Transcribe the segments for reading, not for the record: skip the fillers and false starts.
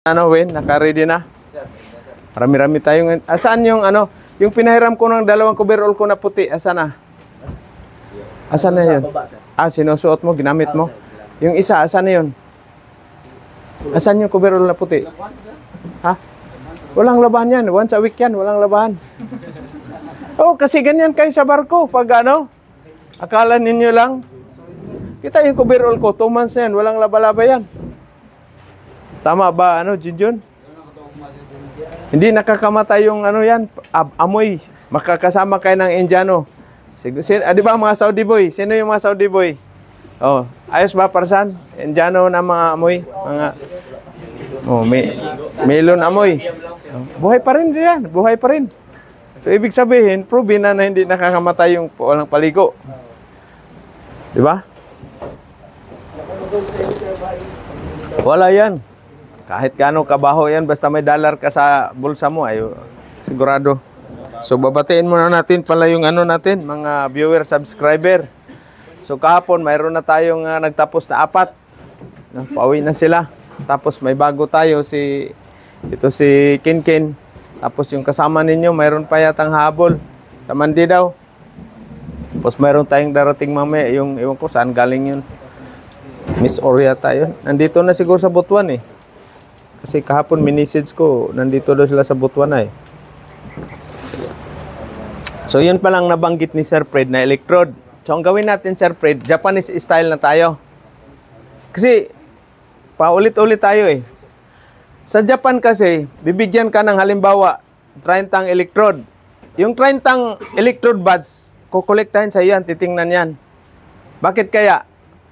Ano, Win? Naka-ready na? Marami-rami tayong... Asaan yung ano? Yung pinahiram ko ng dalawang coverall ko na puti. Asaan na? Asaan na yun? Sinusuot mo, ginamit mo? Yung isa, asaan na yun? Asaan yung coverall na puti? Ha? Walang labahan yan. Once a week yan, walang labahan. Oh, kasi ganyan kayo sa barko. Pag ano, akala ninyo lang. Kita yung coverall ko, 2 months na yan, walang laba-laba yan. Tama ba, ano, Junjun? Hindi nakakamatay yung ano yan, amoy. Makakasama kayo ng Indiano. Di ba mga Saudi boy? Sino yung mga Saudi boy? Oh, ayos ba, Parsan? Indiano na mga amoy. Mga, oh, melon amoy. Oh, buhay pa rin yan, buhay pa rin. So, ibig sabihin, proven na hindi nakakamatay yung walang paligo. Di ba? Wala yan. Kahit kano kabaho yan, basta may dollar ka sa bulsa mo, ay sigurado. So, babatiin muna natin pala yung ano natin, mga viewer, subscriber. So, kahapon, mayroon na tayong nagtapos na 4. Pauwi na sila. Tapos, may bago tayo, si Kinkin. Tapos, yung kasama ninyo, mayroon pa yatang habol sa Mandi daw. Tapos, mayroon tayong darating mamaya, yung, iwan ko, saan galing yun? Miss Oria tayo. Nandito na siguro sa Butuan eh. Kasi kahapon minisage ko, nandito daw sila sa Butuan eh. So yun palang nabanggit ni Sir Fred na electrode. So ang gawin natin, Sir Fred, Japanese style na tayo. Kasi paulit-ulit tayo eh. Sa Japan kasi, bibigyan ka ng halimbawa 30 electrode. Yung 30 electrode buds, kukolektahin sa iyo yan, titingnan yan. Bakit kaya?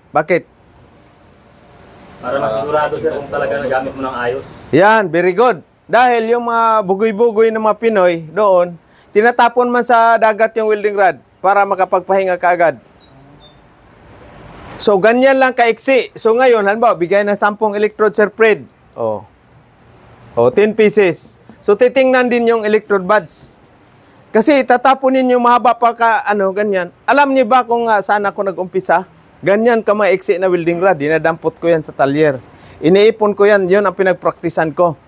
Bakit? Para masigurado siya kung talaga nagamit mo ng ayos. Yan, very good. Dahil yung mga bugoy-bugoy ng mga Pinoy doon, tinatapon man sa dagat yung welding rod para makapagpahinga ka agad. So, ganyan lang kaiksi. So, ngayon, halimbawa, bigay ng 10 electrode, Sir Fred. Oh, 10 pieces. So, titingnan din yung electrode buds. Kasi tatapunin yung mahaba pa ka, ano, ganyan. Alam niyo ba kung saan ako nag-umpisa? Ganyan ka maiksi na welding rod, dinadampot ko yan sa talyer. Iniipon ko yan, yun ang pinagpraktisan ko.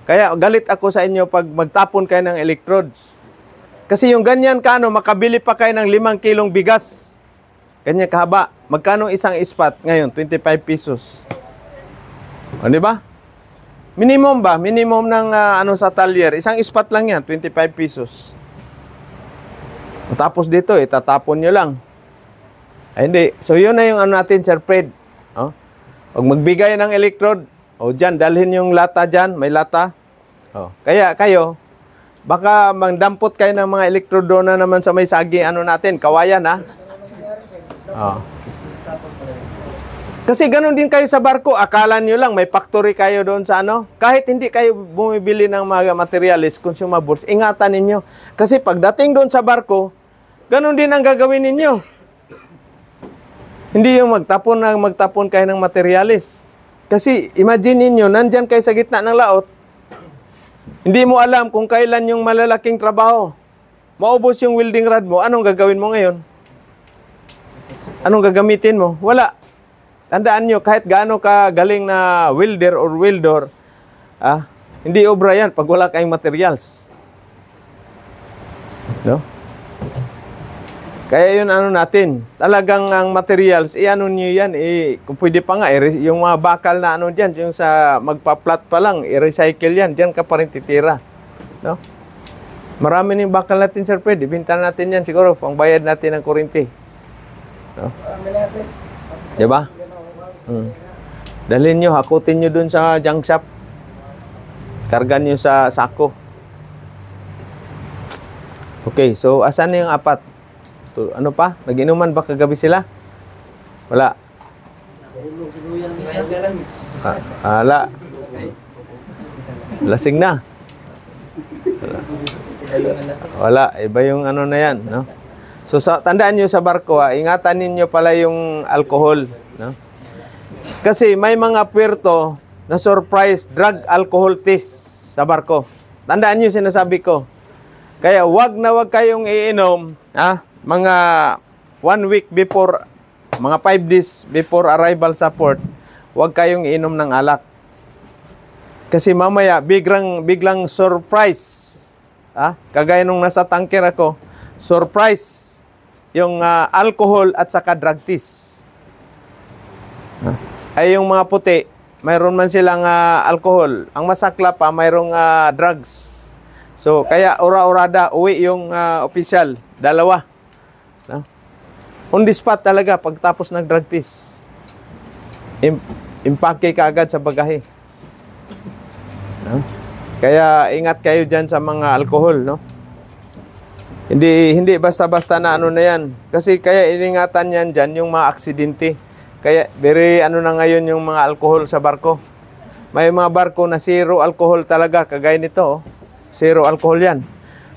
Kaya galit ako sa inyo pag magtapon kayo ng electrodes. Kasi yung ganyan ka, ano, makabili pa kayo ng 5 kilong bigas. Ganyan kahaba. Magkano isang ispat ngayon? 25 pesos. O, di ba? Minimum ba? Minimum ng ano sa talyer. Isang ispat lang yan, 25 pesos. Tapos dito, tatapon nyo lang. Ay, hindi. So, yun na yung ano natin, Sir Fred. Oh? Pag magbigay ng electrode, dyan, dalhin yung lata dyan, may lata. Oh. Kaya kayo, baka magdampot kayo ng mga electrode doon na naman sa may sagi, ano natin, kawayan, ha? Oh. Kasi ganun din kayo sa barko, akala nyo lang, may factory kayo doon sa ano. Kahit hindi kayo bumibili ng mga materials, consumables, ingatan ninyo. Kasi pagdating doon sa barko, ganun din ang gagawin ninyo. Hindi yung magtapon kayo ng materialis. Kasi imagine niyo nandyan kayo sa gitna ng laot, hindi mo alam kung kailan yung malalaking trabaho. Maubos yung welding rod mo, anong gagawin mo ngayon? Anong gagamitin mo? Wala. Tandaan nyo, kahit gaano ka galing na welder or welder, hindi obra yan pag wala kayong materials. No? Kaya yun ano natin, talagang ang materials, ano nyo yan, kung pwede pa nga, yung mga bakal na ano dyan, yung sa magpa-flat pa lang, i-recycle yan, dyan ka pa rin titira. No? Marami ng bakal natin, Sir Fred, ibinta natin yan siguro, pangbayad natin ng kuryente. No? Diba? Dalhin nyo, hakutin nyo dun sa junk shop, kargan nyo sa sako. Okay, so asan na yung 4? Ano pa? Nag-inuman ba kagabi sila? Wala. Wala. Lasing na. Wala. Iba yung ano na yan. No? So, tandaan nyo sa barko, ingatan ninyo pala yung alcohol. No? Kasi may mga puerto na surprise drug alcohol test sa barko. Tandaan nyo sinasabi ko. Kaya wag na wag kayong iinom, mga 1 week before, mga 5 days before arrival sa port, huwag kayong inom ng alak. Kasi mamaya, biglang surprise. Kagaya nung nasa tanker ako, surprise yung alcohol at saka drug test. Ay yung mga puti, mayroon man silang alcohol. Ang masakla pa, mayroong drugs. So, kaya ura-urada, uwi yung opisyal. Dalawa. On the spot talaga, pagtapos ng drug test. Impake ka agad sa bagahe. Kaya ingat kayo dyan sa mga alcohol, no? Hindi basta-basta na ano na yan. Kasi kaya iningatan yan dyan yung mga aksidente. Kaya very ano na ngayon yung mga alcohol sa barko. May mga barko na zero alcohol talaga, kagaya nito. Zero alcohol yan.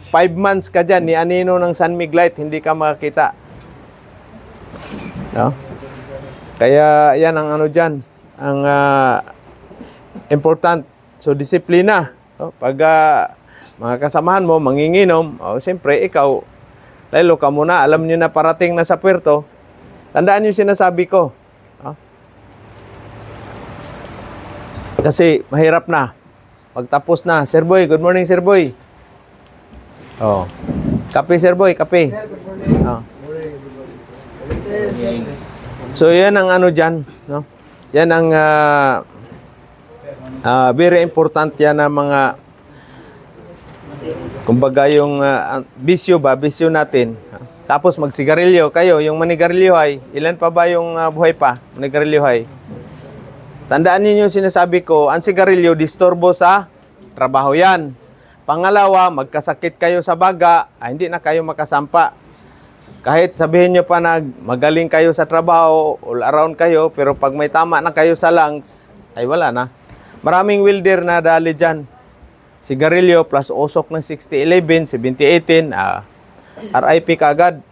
5 months ka dyan, ni anino ng San Miguelite, hindi ka makakita. No? Kaya yan ang ano dyan. Ang important. So, disiplina. No? Pag mga kasamahan mo, manginginom, siyempre, ikaw, lalo ka muna, alam nyo na parating na sa puerto, tandaan yung sinasabi ko. Kasi, mahirap na. Pagtapos na, Sir Boy, good morning, Sir Boy. Kape, Sir Boy, kape. So, yan ang ano dyan, no? Yan ang very important yan ang mga kumbaga yung bisyo natin. Tapos magsigarilyo kayo, yung manigarilyo ay, ilan pa ba yung buhay pa? Manigarilyo ay. Tandaan niyo yung sinasabi ko, ang sigarilyo disturbo sa trabaho yan. Pangalawa, magkasakit kayo sa baga, hindi na kayo makasampa. Kahit sabihin nyo pa na magaling kayo sa trabaho, all around kayo, pero pag may tama na kayo sa lungs, ay wala na. Maraming welder na dali dyan. Sigarilyo plus usok ng 6011, 7018, RIP ka agad.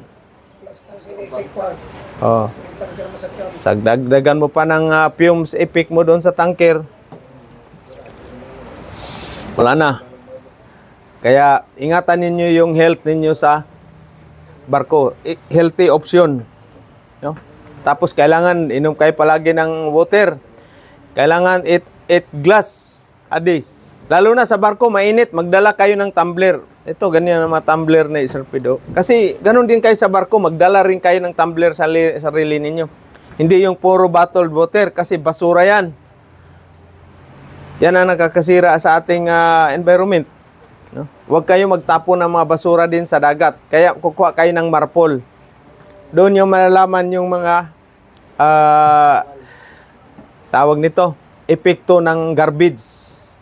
Sagdagdagan mo pa ng fumes epic mo doon sa tanker. Wala na. Kaya ingatan ninyo yung health ninyo sa barko. Healthy option. No? Tapos kailangan inom kayo palagi ng water. Kailangan 8 glass a day. Lalo na sa barko, mainit, magdala kayo ng tumbler. Ito, ganyan ang mga tumbler na Sir Pido. Kasi ganun din kayo sa barko, magdala rin kayo ng tumbler sa sarili ninyo. Hindi yung puro bottled water kasi basura yan. Yan ang nakakasira sa ating environment. No? Huwag kayo magtapon ng mga basura din sa dagat. Kaya kukuha kayo ng marpol. Doon yung malalaman yung mga tawag nito, epekto ng garbage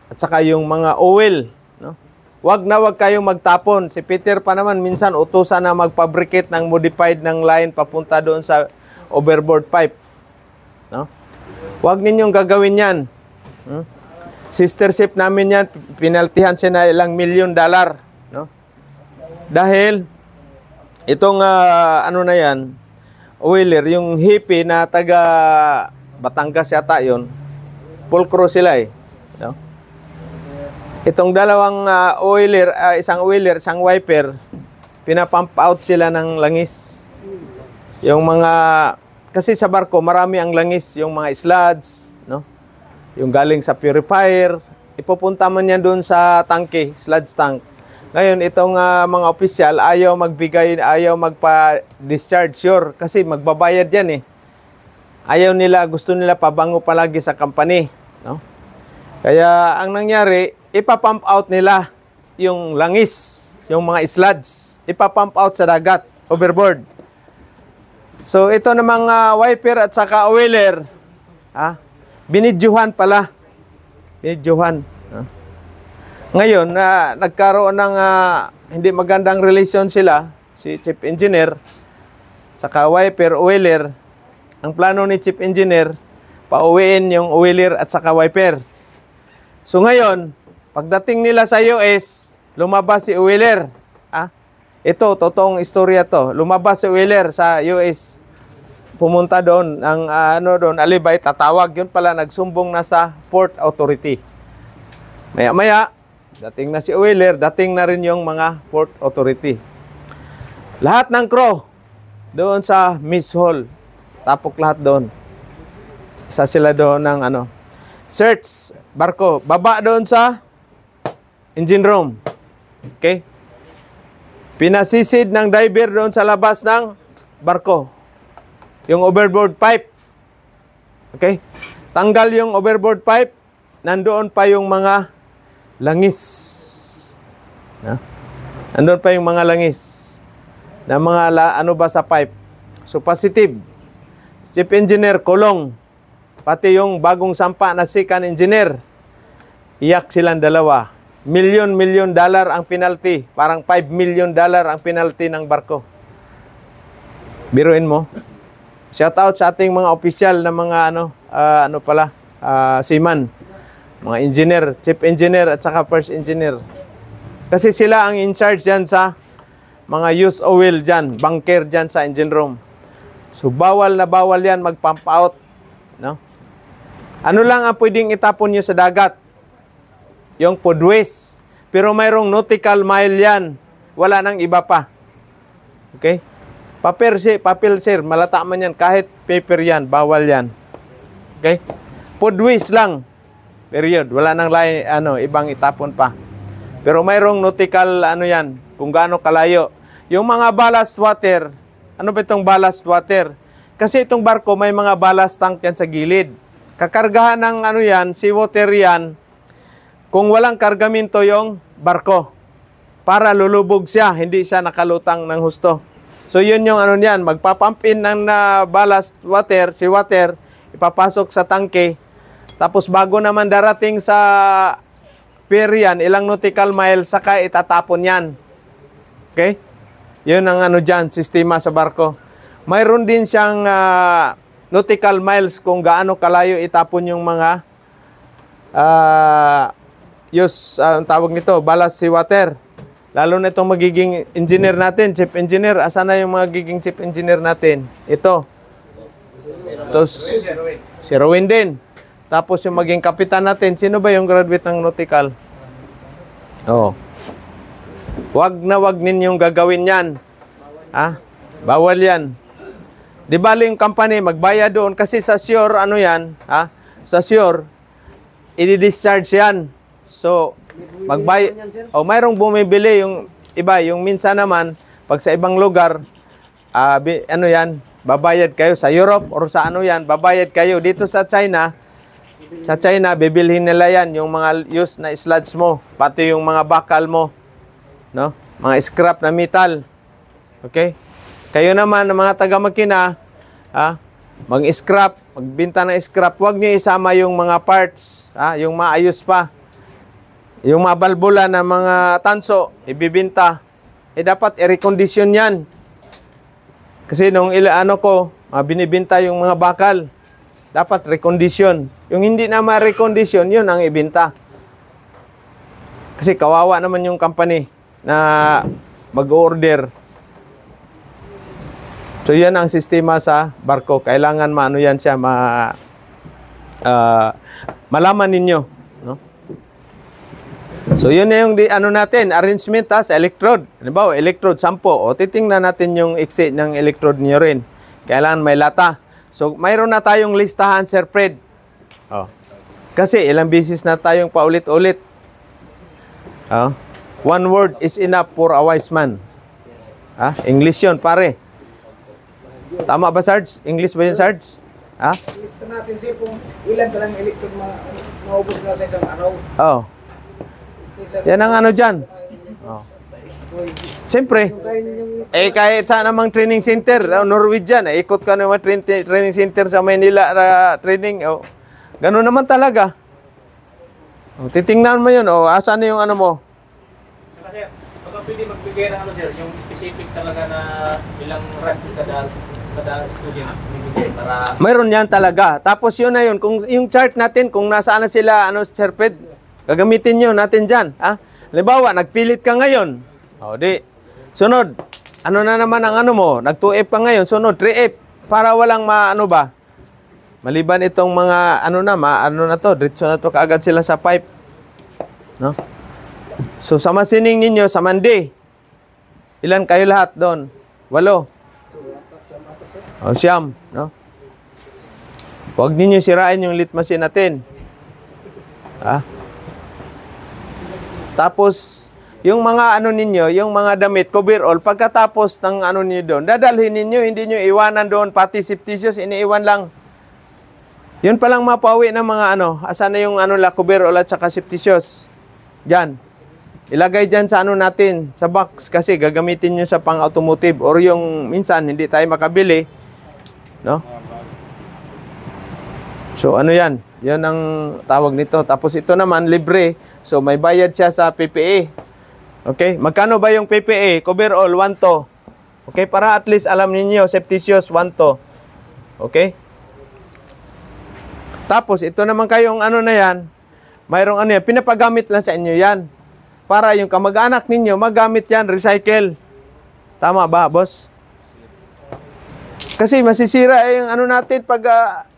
at saka yung mga oil. No? Wag kayong magtapon. Si Peter pa naman minsan utusan na magfabricate ng modified ng line papunta doon sa overboard pipe. No? Wag ninyong gagawin yan. Sister ship namin yan, pinaltihan siya na ilang $1 million. No? Dahil, itong ano na yan, oiler, yung hippie na taga Batangas yata yun, full crew sila eh. No? Itong dalawang oiler, isang oiler, isang wiper, pinapump out sila ng langis. Yung mga, kasi sa barko, marami ang langis, yung mga sludge, no? Yung galing sa purifier, ipupunta man yan doon sa tangke, sludge tank. Ngayon, itong mga opisyal, ayaw magbigay, ayaw magpa-discharge, sure, kasi magbabayad yan eh. Ayaw nila, gusto nila pabango palagi sa company. No? Kaya, ang nangyari, ipapump out nila yung langis, yung mga sludge, ipapump out sa dagat, overboard. So, ito namang wiper at saka oiler, binidyuhan pala. Binidyuhan. Ngayon, nagkaroon ng hindi magandang relasyon sila, si Chief Engineer, saka wiper, oiler. Ang plano ni Chief Engineer, pauwiin yung oiler at saka wiper. So ngayon, pagdating nila sa US, lumabas si oiler. Ito, totoong istorya to. Lumabas si oiler sa US. Pumunta doon, ang doon, alibay, tatawag. Yun pala, nagsumbong na sa Port Authority. Maya-maya, dating na si oiler, dating na rin yung mga Port Authority. Lahat ng crew, doon sa Miss Hall. Tapok lahat doon. Isa sila doon ng Search, barko. Baba doon sa engine room. Okay? Pinasisid ng diver doon sa labas ng barko. Yung overboard pipe. Okay? Tanggal yung overboard pipe. Nandoon pa yung mga langis. No? Nandoon pa yung mga langis. Na mga ano ba sa pipe. So positive. Chief engineer, kulong. Pati yung bagong sampa na second engineer. Iyak silang dalawa. $1 million ang penalty. Parang $5 million ang penalty ng barko. Biruin mo. Shout out sa ating mga opisyal na mga seaman. Mga engineer, chief engineer at saka first engineer. Kasi sila ang in charge dyan sa mga use oil dyan, bunker dyan sa engine room. So bawal na bawal yan mag-pump out. No? Ano lang ang pwedeng itapon nyo sa dagat? Yung food waste. Pero mayroong nautical mile yan. Wala nang iba pa. Okay? Papel sir, malata man yan. Kahit paper yan, bawal yan. Okay? Food waste lang. Period. Wala nang ibang itapon pa. Pero mayroong nautical yan, kung gaano kalayo. Yung mga ballast water, ano ba itong ballast water? Kasi itong barko may mga ballast tank yan sa gilid. Kakargahan ng seawater yan, kung walang kargamento yung barko. Para lulubog siya, hindi siya nakalutang ng husto. So yun yung yan, magpapump in ng ballast water, seawater, ipapasok sa tangke. Tapos bago naman darating sa pier yan, ilang nautical miles, saka itatapon yan. Okay? Yun ang dyan, sistema sa barko. Mayroon din siyang nautical miles kung gaano kalayo itapon yung mga ang tawag nito, ballast seawater. Lalo na itong magiging engineer natin, chief engineer. Asan na yung magiging chief engineer natin? Ito. Si Rowin din. Tapos yung maging kapitan natin, sino ba yung graduate ng nautical? Wag na wag ninyong gagawin yan. Bawal yan. Di ba yung company, magbayad doon kasi sa shore, sa shore, i-discharge yan. So, mayroong bumibili yung iba, yung minsan naman, pag sa ibang lugar, babayad kayo sa Europe or sa babayad kayo. Dito sa China, bibilhin nila yan, yung mga used na sludge mo, pati yung mga bakal mo, no? Mga scrap na metal. Okay? Kayo naman, mga taga-makina, mag-scrap, magbinta ng scrap, huwag nyo isama yung mga parts, yung maayos pa. Yung mga balbula na mga tanso, ibibinta. Dapat i-recondition yan. Kasi nung binibinta yung mga bakal, dapat recondition. Yung hindi na ma-recondition, yun ang ibinta. Kasi kawawa naman yung company na mag-order. So yan ang sistema sa barko. Kailangan yan siya malaman ninyo. No? So yun na yung natin, arrangement sa electrode. Halimbawa, electrode 10. Titingnan natin yung iksi ng electrode niyo rin. Kailangan may lata. So mayroon na tayong listahan, Sir Fred. Kasi ilang beses na tayong paulit-ulit. One word is enough for a wise man. English yun, pare. Tama ba, Sarge? English ba yun, Sarge? Lista natin, sir, kung ilan talang electrode maubos na sa isang araw. Yan ang dyan. Siyempre, kahit saan namang training center, Norwegian, ikot ka naman training center sa Manila training. Ganun naman talaga. Titingnan mo yun. Asan na yung mo? Kasi, baka pwede magbigay ng sir, yung specific talaga na ilang rank kada student bibigay para... Mayroon yan talaga. Tapos yun na yun. Kung yung chart natin, kung nasaan na sila, Sir Fred, gagamitin nyo natin dyan. Halimbawa, nag-fill it ka ngayon. Sunod. Na naman ang mo? Nag-2F ka ngayon. Sunod, 3F. Para walang maliban itong mga, diretso na to, kaagad sila sa pipe. No? So, sa masining ninyo, sa Monday, ilan kayo lahat doon? 8. Siyam. No? Huwag ninyo sirain yung lit machine natin. Ah. Tapos, yung mga ano ninyo, yung mga damit, coverall, pagkatapos ng ano ninyo doon, dadalhin ninyo, hindi nyo iwanan doon, pati septisius, iniiwan lang. Yun palang mapauwi ng mga ano, asan na yung ano la, coverall at saka septisius. Diyan. Ilagay dyan sa ano natin, sa box, kasi gagamitin nyo sa pang-automotive, or yung minsan, hindi tayo makabili, no? So, ano yan? Yan ang tawag nito. Tapos ito naman, libre. So, may bayad siya sa PPA. Okay? Magkano ba yung PPA? Coverall, 1 to. Okay? Para at least alam niyo septisius, 1 to. Okay? Tapos, ito naman kayong ano na yan, mayroong ano yan, pinapagamit lang sa inyo yan. Para yung kamag-anak ninyo, magamit yan, recycle. Tama ba, boss? Kasi masisira yung ano natin pag,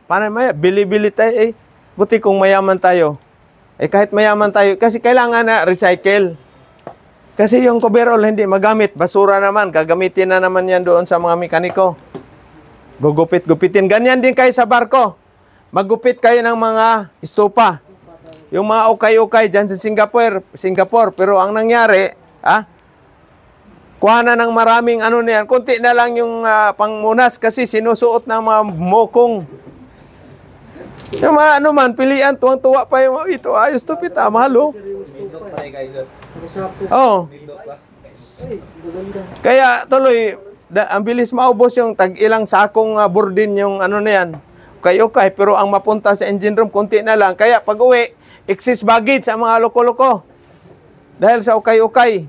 paano maya, bili-bili tayo eh. Buti kung mayaman tayo. Eh kahit mayaman tayo, kasi kailangan na recycle. Kasi yung coverall hindi magamit, basura naman, gagamitin na naman yan doon sa mga mekaniko. Gugupit-gupitin. Ganyan din kayo sa barko. Maggupit kayo ng mga estupa. Yung mga ukay-ukay dyan sa Singapore. Pero ang nangyari, kuha na ng maraming ano niyan. Kunti na lang yung pangmunas kasi sinusuot ng mga mokong. Yung mga ano man, pilian, tuwang-tuwa pa yung ito. Ayos to pita, mahalo. Oo. Kaya tuloy, ang bilis maubos yung tag-ilang sakong burdin yung ano na yan. Okay, pero ang mapunta sa engine room, kunti na lang. Kaya pag uwi, excess baggage sa mga loko-loko. Dahil sa ukay-ukay.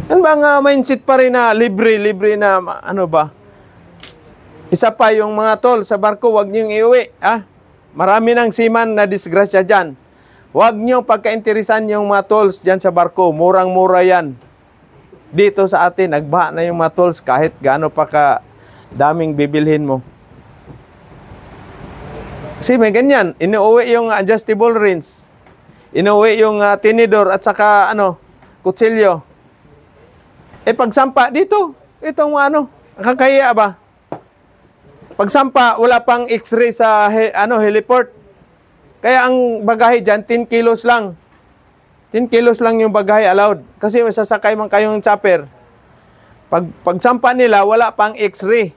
Yan bang mindset pa rin na libre na ano ba? Isa pa yung mga tol sa barko, huwag niyong iuwi. Marami ng seaman na disgrasya dyan. Huwag niyo pagkainteresan yung mga tools dyan sa barko. Murang-mura yan. Dito sa atin, nagbaha na yung mga tools kahit gaano pa ka daming bibilhin mo. Kasi may ganyan. Inuwi yung adjustable rinse. Inuwi yung tinidor at saka kutsilyo. Eh pagsampa dito, itong nakakaya ba? Pagsampa, wala pang x-ray sa heliport. Kaya ang bagahe dyan, 10 kilos lang. 10 kilos lang yung bagahe allowed. Kasi masasakay man kayong chopper. Pagsampa nila, wala pang x-ray.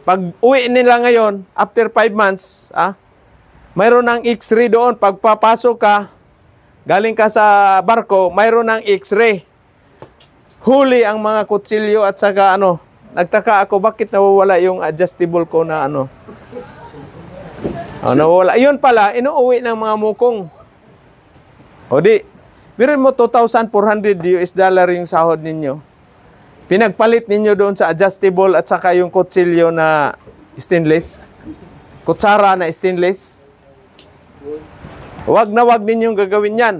Pag uwi nila ngayon, after 5 months, mayroon ng x-ray doon. Pag papasok ka, galing ka sa barko, mayroon ng x-ray. Huli ang mga kutsilyo at saka nagtaka ako bakit nawawala yung adjustable ko na nawawala. Yun pala, inuuwi ng mga mukong. O di, birin mo $2,400 yung sahod ninyo. Pinagpalit ninyo doon sa adjustable at saka yung kutsilyo na stainless. Kutsara na stainless. Wag na wag ninyong gagawin yan.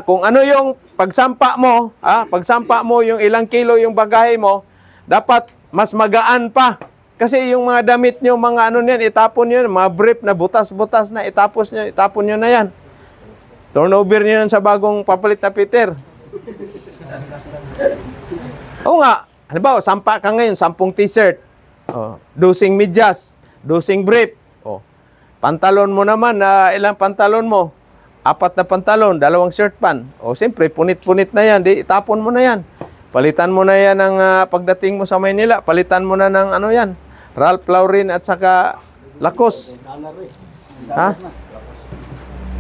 Kung ano yung pagsampa mo yung ilang kilo yung bagahe mo, dapat mas magaan pa. Kasi yung mga damit nyo, mga niyan, itapon nyo, mga brief na butas-butas na, itapon nyo na yan. Turnover nyo yan sa bagong papalit na Peter. Oo nga, halimbawa, sampa ka ngayon, 10 t-shirt, 12 medyas, 12 brief, pantalon mo naman, ilang pantalon mo? 4 na pantalon, 2 shirt pan. Siyempre, punit-punit na yan, di itapon mo na yan. Palitan mo na yan ng pagdating mo sa Maynila. Palitan mo na ng yan. Ralph Lauren at saka Lacoste.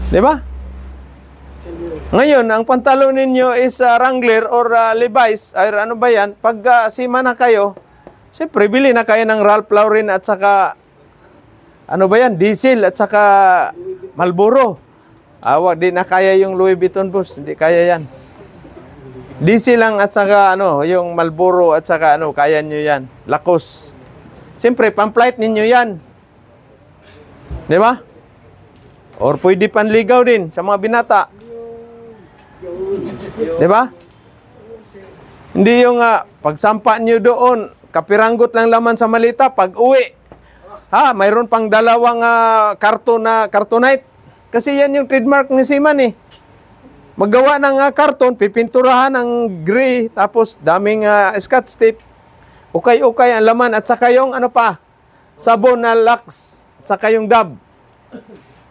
Di ba? Ngayon, ang pantalon ninyo is Wrangler or Levi's. Ay, ano ba yan? Pag sima na kayo, siyempre, bili na kayo ng Ralph Lauren at saka Diesel at saka Marlboro. Di na kaya yung Louis Vuitton boss. Hindi kaya yan. DC lang at saka yung Marlboro at saka kaya nyo yan. Lacoste. Siyempre, pang-flight ninyo yan. Di ba? Or pwede panligaw din sa mga binata. Di ba? Hindi yung pagsampa nyo doon, kapiranggot lang laman sa malita, pag uwi, mayroon pang 2 karton na cartonite. Kasi yan yung trademark ni Seaman eh. Maggawa ng karton, pipinturahan ng gray, tapos daming scotch tape. Ukay-ukay ang laman, at saka yung sabon na Lux, at saka yung Dove.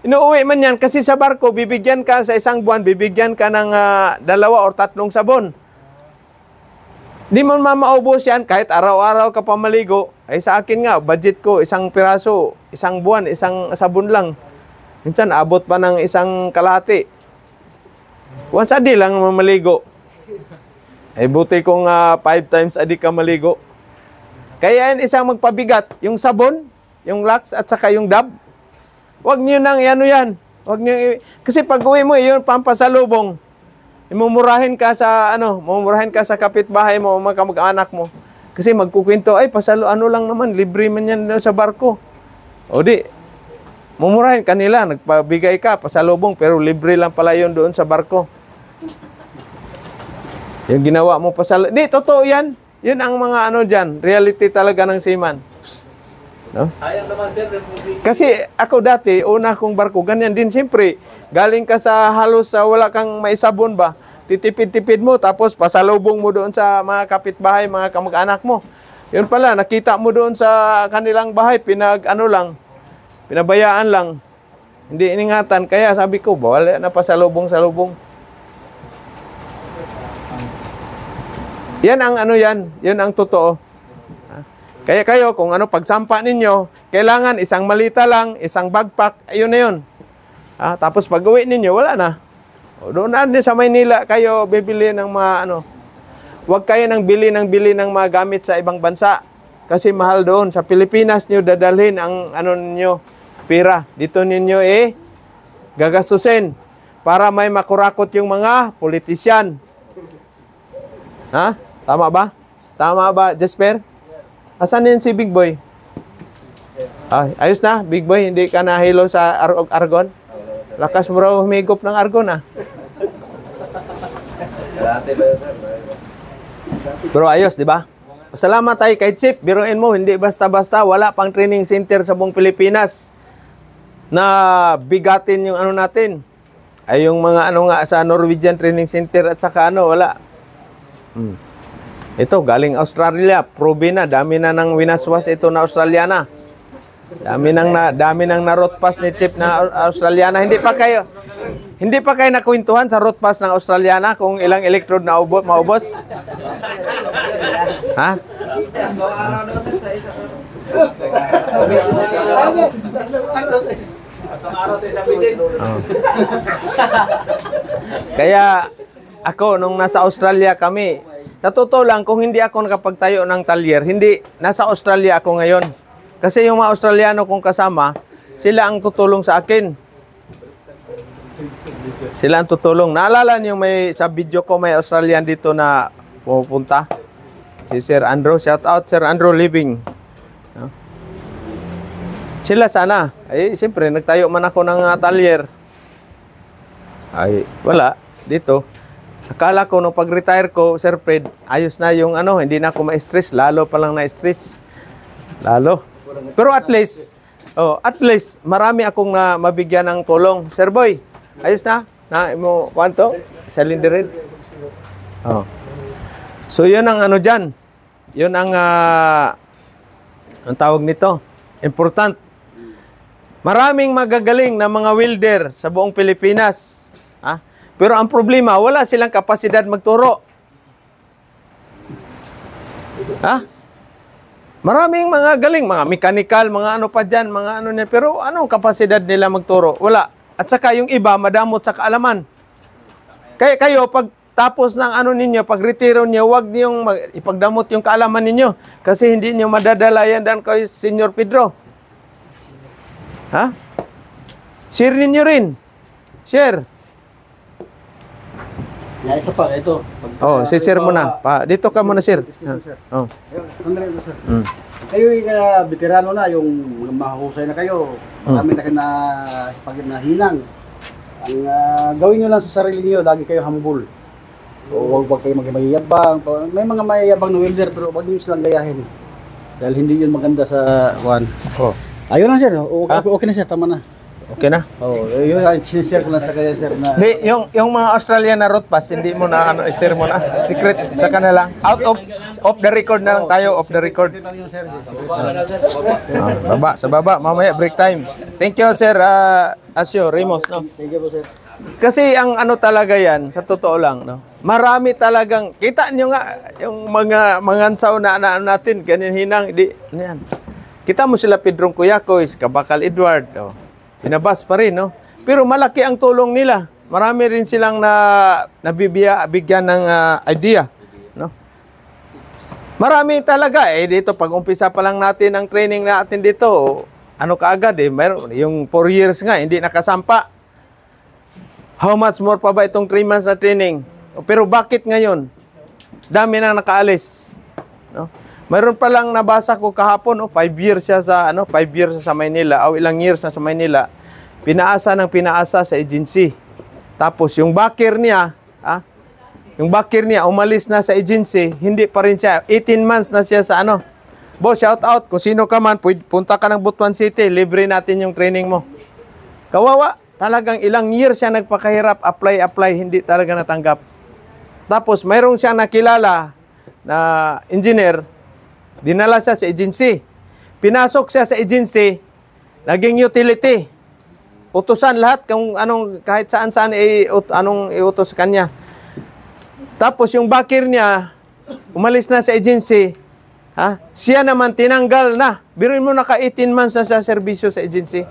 Inuuwi man yan kasi sa barko, bibigyan ka sa isang buwan, bibigyan ka ng 2 or 3 sabon. Di mo maubos yan kahit araw-araw ka pa maligo. Ay sa akin nga, budget ko, 1 piraso, 1 buwan, 1 sabon lang. Minsan, abot pa ng 1 kalahati. Once a day lang maligo. Ay buti kong 5 times a day ka maligo. Kaya yan isang magpabigat, yung sabon, yung Lux at saka yung Dab. Huwag niyo nang yan. Huwag niyo kasi pag uwi mo, yun pampasalubong. Mumurahin ka sa kapitbahay mo, mga kamag-anak mo. Kasi magkukwento, ay ano lang naman, libre man yan sa barko. O di, mumurahin kanila, nagpabigay ka, pasalubong, pero libre lang pala yun doon sa barko. Yung ginawa mo pasalubong. Di, totoo yan. Yun ang mga dyan, reality talaga ng seaman. No? Sayang naman sir, Kasi ako dati, una kong barko, ganyan din. Siyempre, galing ka sa halos wala kang maisabon ba? Titipid-tipid mo, tapos pasalubong mo doon sa mga kapitbahay, mga kamag-anak mo. Yun pala, nakita mo doon sa kanilang bahay, pinabayaan lang. Hindi iningatan. Kaya sabi ko, bawal na pasalubong-salubong. Yan ang yan ang totoo. Kaya kayo, kung pagsampa ninyo, kailangan 1 malita lang, 1 backpack, ayun na yun. Tapos pag uwi ninyo, wala na. O, doon na sa Maynila, kayo bibili ng mga Huwag kayo nang bili ng mga gamit sa ibang bansa. Kasi mahal doon. Sa Pilipinas nyo dadalhin ang ninyo, pera. Dito ninyo gagastusin para may makurakot yung mga politisyan. Ha? Tama ba? Tama ba, Jasper? Asan yun si Big Boy? Ayos na, Big Boy. Hindi ka nahilo sa argon? Lakas mo raw humigop ng argon, Pero ayos, di ba? Salamat tayo kay Chip. Biruin mo, hindi basta-basta. Wala pang training center sa buong Pilipinas na bigatin yung natin. Ay yung mga sa Norwegian Training Center at saka wala. Ito, galing Australia, proven na, dami na nang winaswas ito na Australiana. Dami nang narotpas ni Chip na Australiana. Hindi pa kayo nakwentuhan sa rotpas ng Australiana kung ilang electrode na maubos? Ha? Kaya ako, nung nasa Australia kami, sa totoo lang, kung hindi ako nakapagtayo ng talyer, nasa Australia ako ngayon. Kasi yung mga Australiano kong kasama, sila ang tutulong sa akin. Sila ang tutulong. Naalala niyo sa video ko may Australian dito na pumupunta? Si Sir Andrew. Shout out Sir Andrew Living. No? Sila sana. Siyempre, nagtayo man ako ng talyer. Wala. Dito. Akala ko nung pag-retire ko, Sir Fred, ayos na yung hindi na ako ma-stress. Lalo pa lang na-stress. Lalo. Pero at least, marami akong mabigyan ng tulong. Sir Boy, ayos na? Mo, wanto? Cylinder red? So, yun ang dyan. Yun ang tawag nito. Important. Maraming magagaling na mga welder sa buong Pilipinas. Pero ang problema, wala silang kapasidad magturo. Maraming mga galing, mga mechanical, mga pa dyan, mga niya. Pero anong kapasidad nila magturo? Wala. At saka yung iba, madamot sa kaalaman. Kaya kayo, pag tapos ng ninyo, pag retiro niyo, huwag niyong ipagdamot yung kaalaman ninyo. Kasi hindi niyo madadala yan dan kay Senyor Pedro. Share ninyo rin. Share. Isa pa, ito. Si-share mo na. Dito ka muna, sir. Sandali ito, sir. Kayo yung veterano na, yung mahusay na kayo. Marami na kayo na hinang. Ang gawin nyo lang sa sarili nyo, lagi kayo humble. O huwag kayo mayayabang. May mga mayayabang na welder, pero huwag nyo silang gayahin. Dahil hindi yun maganda sa kuhan. Ayun lang, sir. Okay na, sir. Tama na. Okay na? Yun, sinishare ko lang sa kanya, sir. Yung mga Australian na road pass, hindi mo na i-share mo na. Secret sa kanila. Out of Off the record na lang tayo, off the record. Secretary yung sir. Sa baba, mamaya break time. Thank you, sir. Asyo, Ramos, no? Thank you po, sir. Kasi ang ano talaga yan, sa totoo lang, no? Marami talagang, kita nyo nga, yung mga ansaw na natin, ganyan hinang, ano yan. Kita mo sila Pedrong Cuyacois, Kabakal Edward, oh. Pinabas pa rin, no? Pero malaki ang tulong nila. Marami rin silang bigyan ng idea, no? Marami talaga dito pag umpisa pa lang natin ang training natin dito, ano kaagad mayroon yung 4 years nga hindi nakasampa. How much more pa ba itong 3 months na training? Pero bakit ngayon? Dami nang nakaalis, no? Mayroon pa lang nabasa ko kahapon, 5 years siya sa 5 years sa Maynila o ilang years na sa Maynila. Pinaasa sa agency. Tapos yung backer niya, umalis na sa agency, hindi pa rin siya. 18 months na siya sa Boss, shout out. Kung sino ka man, punta ka ng Butuan City, libre natin yung training mo. Kawawa. Talagang ilang years siya nagpakahirap, apply, hindi talaga natanggap. Tapos mayroong siya nakilala na engineer, dinala siya sa agency. Pinasok siya sa agency, naging utility. Utusan lahat kung kahit saan anong iutos kanya. Tapos yung backer niya, umalis na sa agency, siya naman tinanggal na. Biruin mo naka 18 months na sa serbisyo sa agency.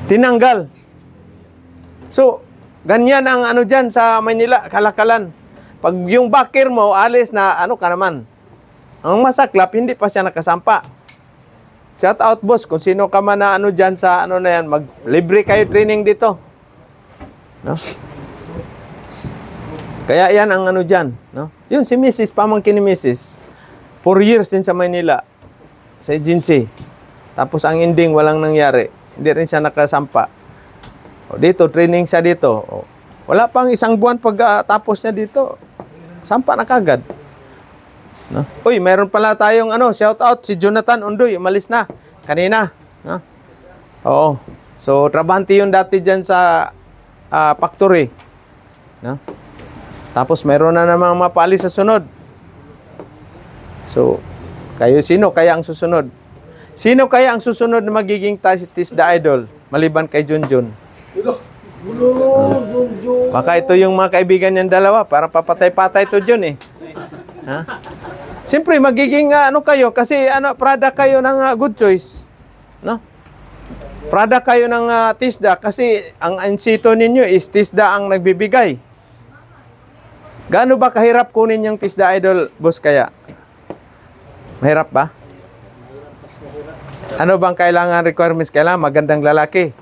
Tinanggal. So, ganyan ang dyan sa Manila, kalakalan. Pag yung backer mo, alis na, ka naman. Ang masaklap, hindi pa siya nakasampa. Shout out, boss, kung sino ka man na dyan sa na yan, mag-libre kayo training dito. No? Kaya yan ang dyan. No? Yun, si Mrs., pamangkin ni Mrs., 4 years din sa Manila, sa agency. Tapos ang ending, walang nangyari. Hindi rin siya nakasampa. Dito, training siya dito. Wala pang 1 buwan pag tapos niya dito. Sampa na kagad. No? Uy, meron pala tayong shout out si Jonathan Undoy, umalis na kanina, no? Oo. So trabante yun dati diyan sa factory, no? Tapos meron na namang mapali sa sunod. So sino kaya ang susunod? Sino kaya ang susunod na magiging TISDA idol maliban kay Junjun? Baka ito yung mga kaibigan niyang dalawa para papatay-patay to Jun Ha? Siyempre, magiging kayo kasi product kayo ng Good Choice. No? Product kayo ng TISDA kasi ang insito ninyo is TISDA ang nagbibigay. Gaano ba kahirap kunin yung TISDA idol, boss, kaya? Mahirap ba? Ano bang kailangan requirements? Kailangan magandang lalaki.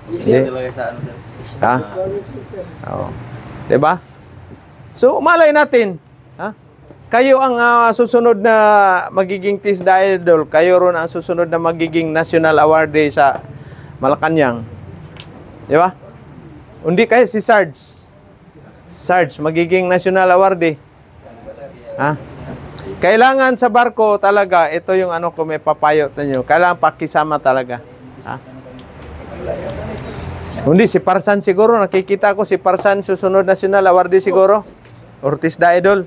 Hindi. Ha? Oo. Diba? So, malay natin. Ha? Kayo ang susunod na magiging TISDA idol. Kayo ron ang susunod na magiging national awardee sa Malacanang. Di ba? Hindi kayo si Sarge. Sarge, magiging national awardee. Ha? Kailangan sa barko talaga, ito yung ko may papayo ninyo. Kailangan pakisama talaga. Ha? Hindi, si Parsan siguro. Nakikita ko si Parsan susunod national awardee siguro. Or TISDA idol.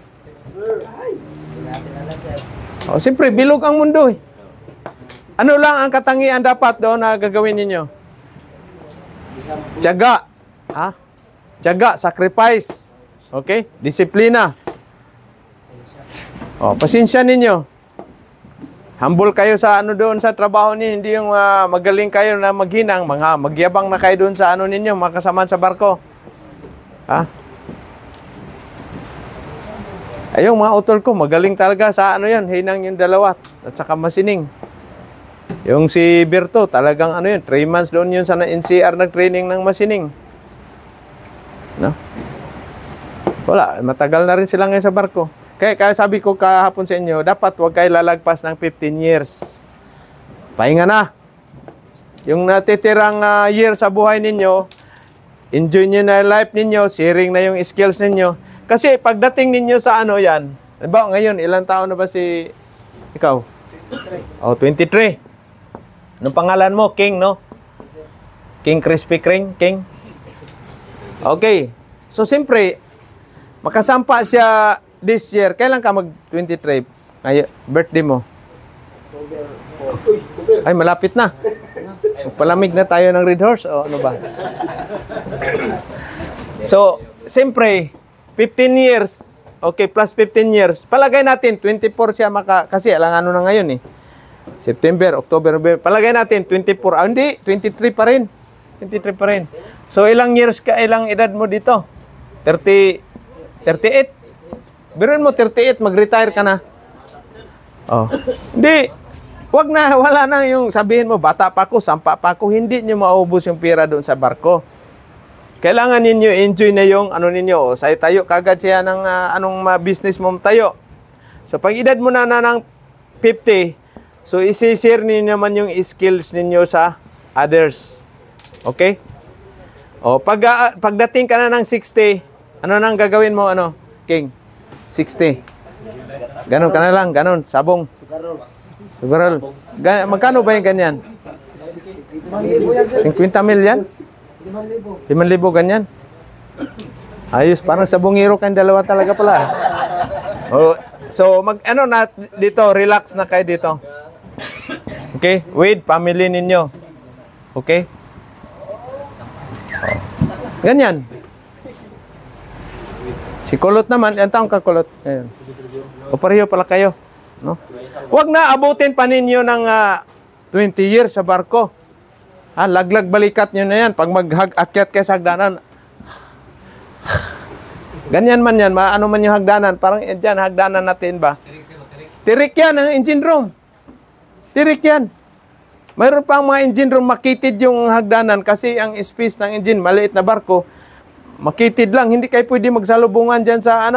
Siyempre, bilog ang mundo Ano lang ang katangian dapat doon na gagawin ninyo? Tiyaga. Tiyaga, sacrifice. Okay? Disiplina. Pasensya ninyo. Humble kayo sa doon sa trabaho ninyo. Hindi yung magaling kayo na maghinang. Magyabang na kayo doon sa ninyo, mga kasama sa barko. Ayong mga utol ko, magaling talaga sa yan, hinang yung dalawa at saka masining. Yung si Berto, talagang 3 months doon yun sa NCR nag-training ng masining. No? Wala, matagal na rin sila ngayon sa barko. Kaya sabi ko kahapon sa inyo, dapat huwag kayo lalagpas ng 15 years. Pahinga na. Yung natitirang year sa buhay ninyo, enjoy nyo na life ninyo, sharing na yung skills ninyo. Kasi pagdating ninyo sa yan, diba ngayon, ilang taon na ba si ikaw? 23. Anong pangalan mo? King, no? King Crispy King? Okay. So, siyempre, makasampa siya this year, kailan ka mag-23? Ay, birthday mo? Ay, malapit na. Palamig na tayo ng Red Horse o ano ba? So, siyempre, 15 years, okay, plus 15 years, palagay natin, 24 siya kasi alang ano na ngayon eh. September, October, November, palagay natin, 24, hindi, 23 pa rin. 23 pa rin. So, ilang years ka, ilang edad mo dito? 38? Biruin mo, 38, mag-retire ka na. Oh. Hindi, wag na, wala na yung sabihin mo, bata pa ako, sampa pa ako, hindi nyo maubos yung pera doon sa barko. Kailangan ninyo enjoy na yung ano ninyo. Say tayo kagad siya ng anong business mo tayo. So pag edad mo na ng 50, so isi-share ninyo naman yung skills ninyo sa others. Okay? O pagdating ka na ng 60, ano nang gagawin mo King? 60. Ganon ka na lang, ganon, sabong. Sugarol. Magkano ba yung ganyan? 50 mil yan? 5,000 ganyan. Ayos, parang sabongero kayong dalawa talaga pala. Oh, so dito, relax na kayo dito. Okay? With family ninyo. Okay? Ganyan. Si Kulot naman, ang taong ka Kulot. Ayun. O pareho pala kayo. No? Huwag na abutin pa ninyo ng 20 years sa barko. Laglag balikat nyo na yan. Pag mag-akyat kayo sa hagdanan. Ganyan man yan. Ano man yung hagdanan. Parang dyan, hagdanan natin ba? Tirik yan ang engine room. Tirik yan. Mayroon pang mga engine room, makitid yung hagdanan kasi ang space ng engine, maliit na barko, makitid lang. Hindi kayo pwede magsalubungan dyan sa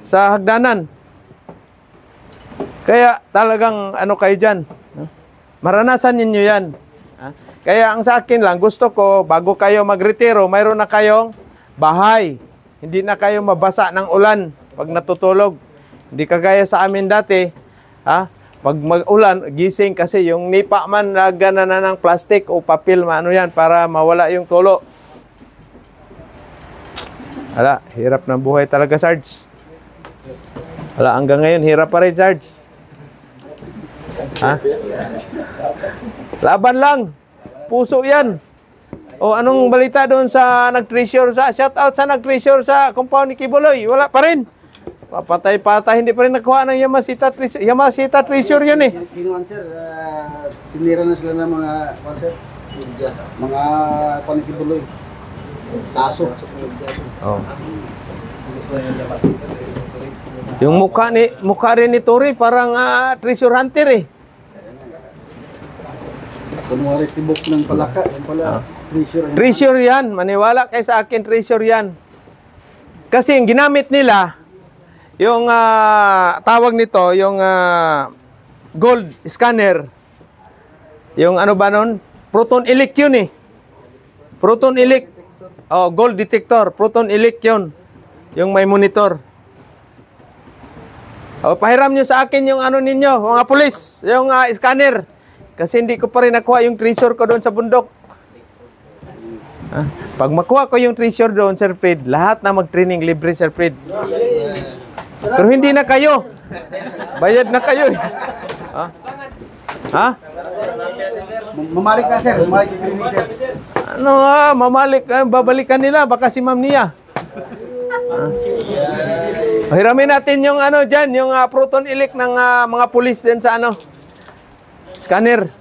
sa hagdanan. Kaya talagang kayo dyan. Maranasan ninyo yan. Kaya ang sa akin lang, gusto ko, bago kayo magretiro, mayroon na kayong bahay. Hindi na kayo mabasa ng ulan pag natutulog. Hindi kagaya sa amin dati, pag mag-ulan, gising kasi yung nipa man, lagyan na ng plastic o papel, yan, para mawala yung tulo. Hala, hirap ng buhay talaga, Sarge. Hala, hanggang ngayon, hirap pa rin, Sarge. Laban lang. Puso yan. O anong balita doon sa nag-treasure shout out sa nag-treasure sa compound ni Kibuloy? Wala pa rin. Papatay-patay, hindi pa rin nakuha ng Yamashita treasure. Yamashita treasure yun eh. Kinuan sir, tinira na sila ng mga mga Kibuloy. Kaso. Oh. Yung mukha rin ni Tori parang treasure hunter eh. Kunwari tibok ng palaka, yung pala treasure. Treasure yan. Maniwala kayo sa akin, treasure yan. Kasi yung ginamit nila, yung tawag nito, yung gold scanner, yung ano ba nun? Proton elect yun eh. Proton elect. Oh, gold detector. Proton elect yun. Yung may monitor. Oh, pahiram nyo sa akin yung ano ninyo, mga pulis, yung scanner. Kasi hindi ko pa rin nakuha yung treasure ko doon sa bundok. Pag makuha ko yung treasure doon, Sir Fred, lahat na mag-training libre, Sir Fred. Pero hindi na kayo. Bayad na kayo eh. Mamalik na sir, mamalik yung training sir. Mamalik, babalikan nila, baka si Ma'am Nia. Hiramin natin yung dyan, yung proton elect ng mga pulis din sa scanner.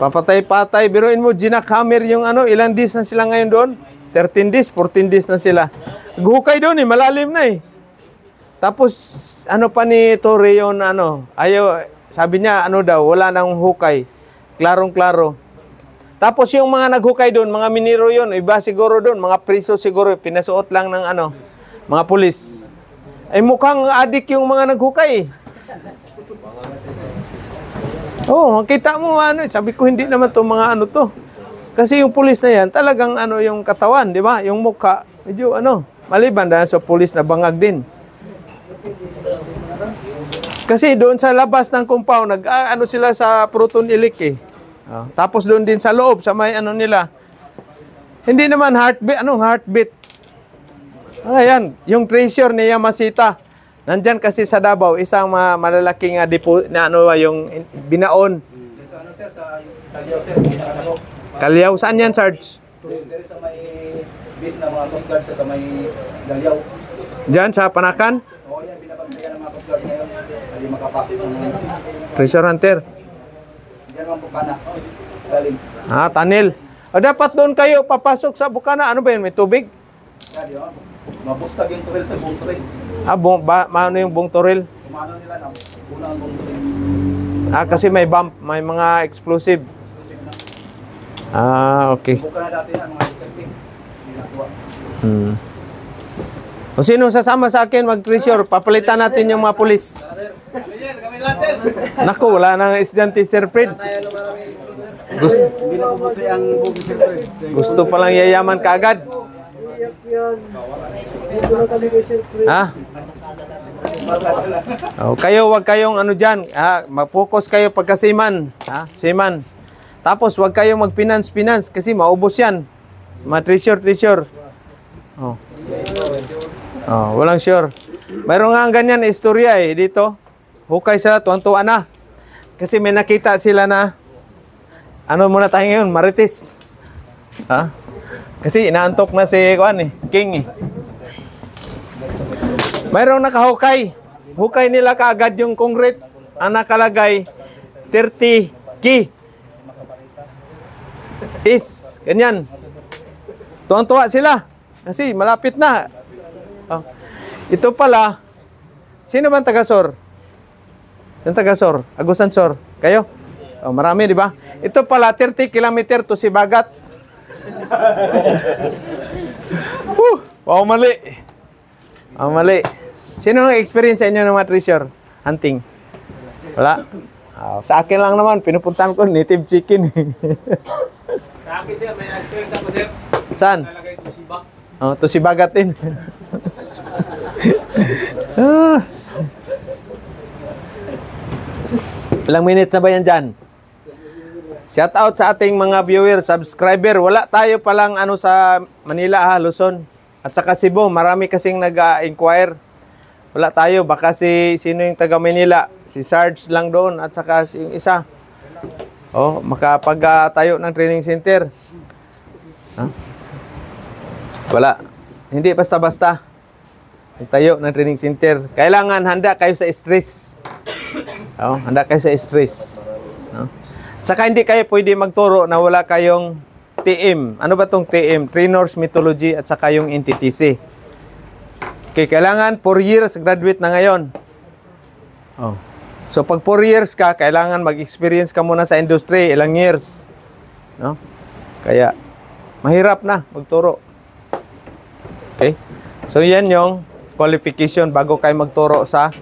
Papatay-patay. Biruin mo, ginakhammer yung ilang days na sila ngayon doon? 13 days, 14 days na sila. Guhukay doon malalim na eh. Tapos, pa ni Tori yun, ayaw, sabi niya, daw, wala nang hukay. Klarong-klaro. Tapos yung mga naghukay doon, mga miniro yun, iba siguro doon, mga priso siguro, pinasuot lang ng mga pulis. Ay mukhang adik yung mga naghukay eh. Oh, kita mo sabi ko hindi naman to mga to. Kasi yung pulis na yan, talagang yung katawan, di ba? Yung mukha, medyo maliban dahil sa pulis na bangag din. Kasi doon sa labas ng compound, sila sa proton elect eh. Tapos doon din sa loob, sa may nila. Hindi naman heartbeat, heartbeat. Ayan, yung treasure ni Yamashita. Nandyan kasi sa Davao, isang malalaking depo, na ano, yung binaon. Sa ano sir, sa Kalyaw sir, pinakadako. Kalyaw, saan yan, Sarge? Dere sa may base na mga Coast Guard sa may Kalyaw. Diyan sa Panakan? Oo yan, binabantayan ng mga Coast Guard ngayon. Hindi makapasok ng Treasure hunter. diyan ang bukana. Galing. Tunnel. O dapat doon kayo papasok sa bukana. Ano ba yun? May tubig? Yan, di ba? Mabustag yung turil sa buong turil. Maano yung buong turil? Kumano nila na, unang buong turil. Kasi may bump, may mga explosive. Okay. Bukana dati na, mga electric. Hindi nakuha. O sino sasama sa akin mag-treasure? Papalitan natin yung mga pulis. Naku, wala nang estudyante, Sir Fred. Hindi na puputi ang bugi sir. Gusto palang yayaman kaagad. Ha? Kayo, wag kayong ano dyan. Mag-focus kayo pagka-seaman. Seaman. Tapos, wag kayong mag-finance kasi maubos yan. Ma-treasure. Walang sure. Mayroon nga ganyan istorya dito. Hukay sila, tuwan-tuwa na. Kasi may nakita sila na ano muna tayo ngayon, marites. Kasi inaantok na si King. Mayroong nakahukay. Hukay nila kaagad yung concrete. Ang nakalagay, 30 ki. Ganyan. Tuwan-tuwa sila. Kasi malapit na. Ito pala, sino ba ang taga-Sor? Yung taga-Sor, Agusan Sor. Kayo? Marami, di ba? Ito pala, 30 kilometer to Sibagat. Mali. Mali. Sino ang experience sa inyo ng mga treasure hunting? Wala? Sa akin lang naman, pinupuntahan ko native chicken. Sa akin sir, may experience ako sir. Saan? Nalagay ko si Bak. To Sibagat din. Ilang minutes na ba yan dyan? Shout out sa ating mga viewer, subscriber. Wala tayo palang sa Manila, Luzon. At saka Cebu, marami kasing nag-inquire. Wala tayo, baka sino yung taga Manila? Si Sarge lang doon at saka yung isa. Makapag-tayo ng training center. Wala. Hindi basta-basta. Tayo ng training center. Kailangan handa kayo sa stress. Handa kayo sa stress. Saka hindi kayo pwede magturo na wala kayong TM. Ano ba tong TM? Trainers Methodology at saka yung NTTC. Okay, kailangan 4 years graduate na ngayon. So pag 4 years ka, kailangan mag-experience ka muna sa industry, ilang years. Kaya mahirap na magturo. Okay? So yan yung qualification bago kayo magturo sa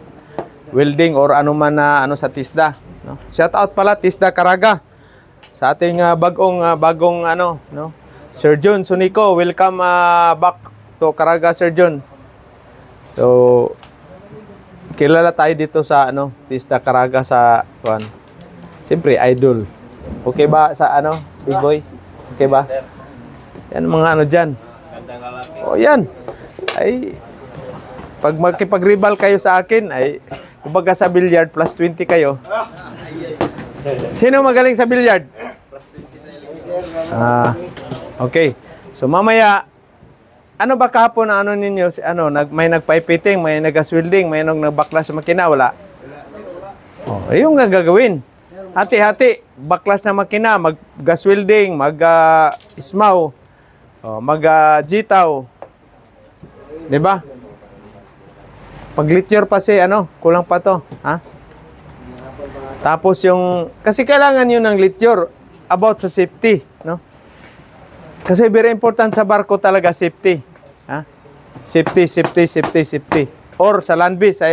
welding or ano man na sa TISDA. Shout out pala TISDA Caraga sa ating bagong Sir Jun Sunico. Welcome back to Caraga, Sir Jun. So kilala tayo dito sa TISDA Caraga sa siyempre idol. Okay ba sa Big Boy? Okay ba? Yan mga dyan. Yan. Ay pag magkipag-rival kayo sa akin ay kumbaga sa billiard plus 20 kayo. Sino magaling sa billiard? Okay. So mamaya ano ba kahapon na ninyo may nagpaipiting, may nag-welding, may nagbaklas sa makina, wala? Yung gagawin. Hati-hati, baklas na makina, mag-gas welding, mag-ismaw, mag-jitaw. 'Di ba? Pag-lityor pa kulang pa to, Tapos kasi kailangan yun ng lityor about sa safety, Kasi very important sa barko talaga safety, Safety. Or sa land base,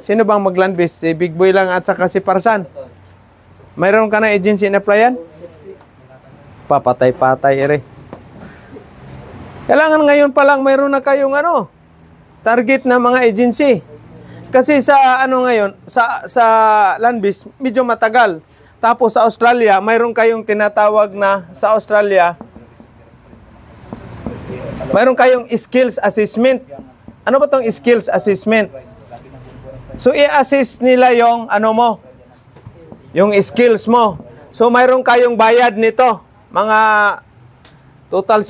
sino bang mag-land base? Si Big Boy lang at saka si Parsan. Mayroon ka na agency in applyan? Papatay-patay Kailangan ngayon pa lang mayroon na kayong target na mga agency. Kasi sa ngayon, sa land base, medyo matagal. Tapos sa Australia, mayroon kayong tinatawag na sa Australia, Mayroon kayong skills assessment. Ano ba tong skills assessment? So, i-assess nila yung ano mo, yung skills mo. So, mayroon kayong bayad nito. Mga total